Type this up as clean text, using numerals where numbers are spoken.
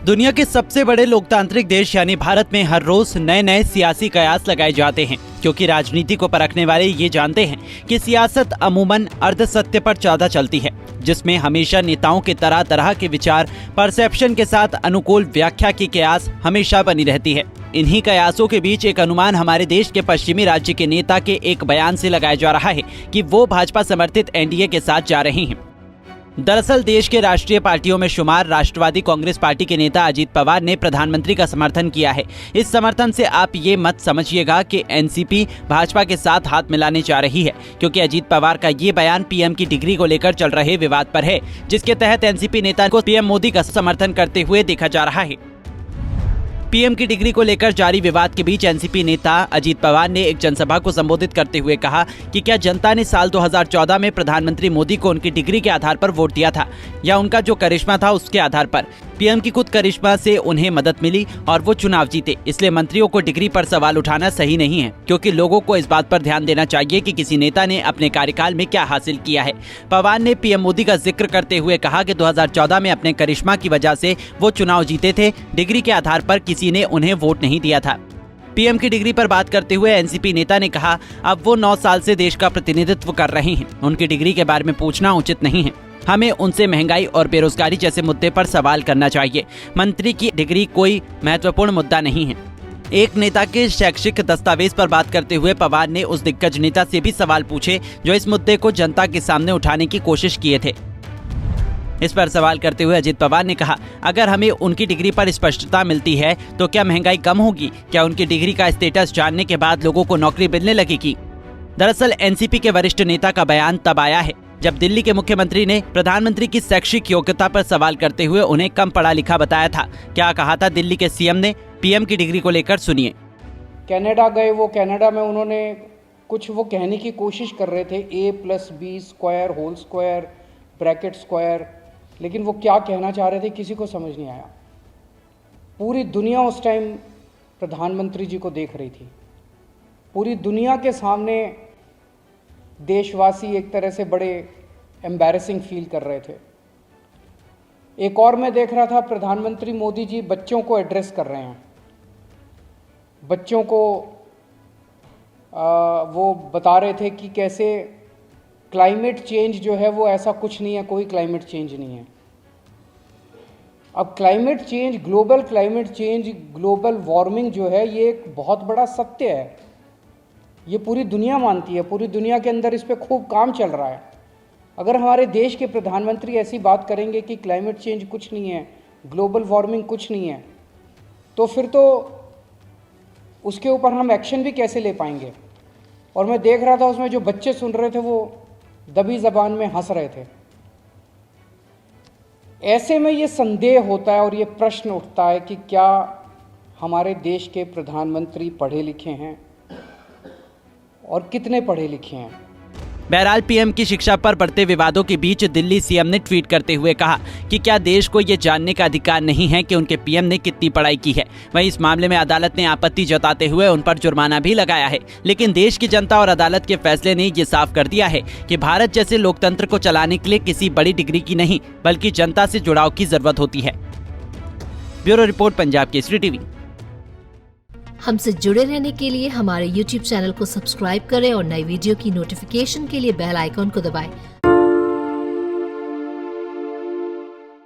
दुनिया के सबसे बड़े लोकतांत्रिक देश यानी भारत में हर रोज नए नए सियासी कयास लगाए जाते हैं, क्योंकि राजनीति को परखने वाले ये जानते हैं कि सियासत अमूमन अर्ध सत्य पर ज्यादा चलती है, जिसमें हमेशा नेताओं के तरह तरह के विचार परसेप्शन के साथ अनुकूल व्याख्या की कयास हमेशा बनी रहती है। इन्हीं कयासों के बीच एक अनुमान हमारे देश के पश्चिमी राज्य के नेता के एक बयान से लगाया जा रहा है कि वो भाजपा समर्थित एनडीए के साथ जा रहे हैं। दरअसल देश के राष्ट्रीय पार्टियों में शुमार राष्ट्रवादी कांग्रेस पार्टी के नेता अजीत पवार ने प्रधानमंत्री का समर्थन किया है। इस समर्थन से आप ये मत समझिएगा कि एनसीपी भाजपा के साथ हाथ मिलाने जा रही है, क्योंकि अजीत पवार का ये बयान पीएम की डिग्री को लेकर चल रहे विवाद पर है, जिसके तहत एनसीपी नेता को पीएम मोदी का समर्थन करते हुए देखा जा रहा है। पीएम की डिग्री को लेकर जारी विवाद के बीच एनसीपी नेता अजीत पवार ने एक जनसभा को संबोधित करते हुए कहा कि क्या जनता ने साल 2014 में प्रधानमंत्री मोदी को उनकी डिग्री के आधार पर वोट दिया था या उनका जो करिश्मा था उसके आधार पर? पीएम की खुद करिश्मा से उन्हें मदद मिली और वो चुनाव जीते, इसलिए मंत्रियों को डिग्री पर सवाल उठाना सही नहीं है, क्योंकि लोगों को इस बात पर ध्यान देना चाहिए कि किसी नेता ने अपने कार्यकाल में क्या हासिल किया है। पवार ने पीएम मोदी का जिक्र करते हुए कहा कि 2014 में अपने करिश्मा की वजह से वो चुनाव जीते थे, डिग्री के आधार पर किसी ने उन्हें वोट नहीं दिया था। पीएम की डिग्री पर बात करते हुए एनसीपी नेता ने कहा, अब वो 9 साल से देश का प्रतिनिधित्व कर रहे हैं, उनकी डिग्री के बारे में पूछना उचित नहीं है। हमें उनसे महंगाई और बेरोजगारी जैसे मुद्दे पर सवाल करना चाहिए। मंत्री की डिग्री कोई महत्वपूर्ण मुद्दा नहीं है। एक नेता के शैक्षिक दस्तावेज पर बात करते हुए पवार ने उस दिग्गज नेता से भी सवाल पूछे जो इस मुद्दे को जनता के सामने उठाने की कोशिश किए थे। इस पर सवाल करते हुए अजीत पवार ने कहा, अगर हमें उनकी डिग्री पर स्पष्टता मिलती है तो क्या महंगाई कम होगी? क्या उनकी डिग्री का स्टेटस जानने के बाद लोगों को नौकरी मिलने लगेगी? दरअसल एनसीपी के वरिष्ठ नेता का बयान तब आया है जब दिल्ली के मुख्यमंत्री ने प्रधानमंत्री की शैक्षिक योग्यता पर सवाल करते हुए उन्हें कम पढ़ा लिखा बताया था। क्या कहा था दिल्ली के सीएम ने पीएम की डिग्री को लेकर? सुनिए। कनाडा गए, वो कनाडा में उन्होंने कुछ वो कहने की कोशिश कर रहे थे A+B² whole square bracket square, लेकिन वो क्या कहना चाह रहे थे किसी को समझ नहीं आया। पूरी दुनिया उस टाइम प्रधानमंत्री जी को देख रही थी। पूरी दुनिया के सामने देशवासी एक तरह से बड़े एम्बैरेसिंग फील कर रहे थे। एक और मैं देख रहा था, प्रधानमंत्री मोदी जी बच्चों को एड्रेस कर रहे हैं। बच्चों को वो बता रहे थे कि कैसे क्लाइमेट चेंज जो है वो ऐसा कुछ नहीं है, कोई क्लाइमेट चेंज नहीं है। अब climate change, global climate change, global warming जो है ये एक बहुत बड़ा सत्य है। ये पूरी दुनिया मानती है, पूरी दुनिया के अंदर इस पे खूब काम चल रहा है। अगर हमारे देश के प्रधानमंत्री ऐसी बात करेंगे कि क्लाइमेट चेंज कुछ नहीं है, ग्लोबल वार्मिंग कुछ नहीं है, तो फिर तो उसके ऊपर हम एक्शन भी कैसे ले पाएंगे? और मैं देख रहा था उसमें जो बच्चे सुन रहे थे वो दबी जबान में हंस रहे थे। ऐसे में ये संदेह होता है और ये प्रश्न उठता है कि क्या हमारे देश के प्रधानमंत्री पढ़े लिखे हैं और कितने पढ़े लिखे हैं? बहरहाल पीएम की शिक्षा पर बढ़ते विवादों के बीच दिल्ली सीएम ने ट्वीट करते हुए कहा कि क्या देश को ये जानने का अधिकार नहीं है कि उनके पीएम ने कितनी पढ़ाई की है। वहीं इस मामले में अदालत ने आपत्ति जताते हुए उन पर जुर्माना भी लगाया है, लेकिन देश की जनता और अदालत के फैसले ने ये साफ कर दिया है कि भारत जैसे लोकतंत्र को चलाने के लिए किसी बड़ी डिग्री की नहीं बल्कि जनता से जुड़ाव की जरूरत होती है। Bureau report, Punjab Kesari TV. हमसे जुड़े रहने के लिए हमारे YouTube चैनल को सब्सक्राइब करें और नई वीडियो की नोटिफिकेशन के लिए बेल आइकॉन को दबाएं।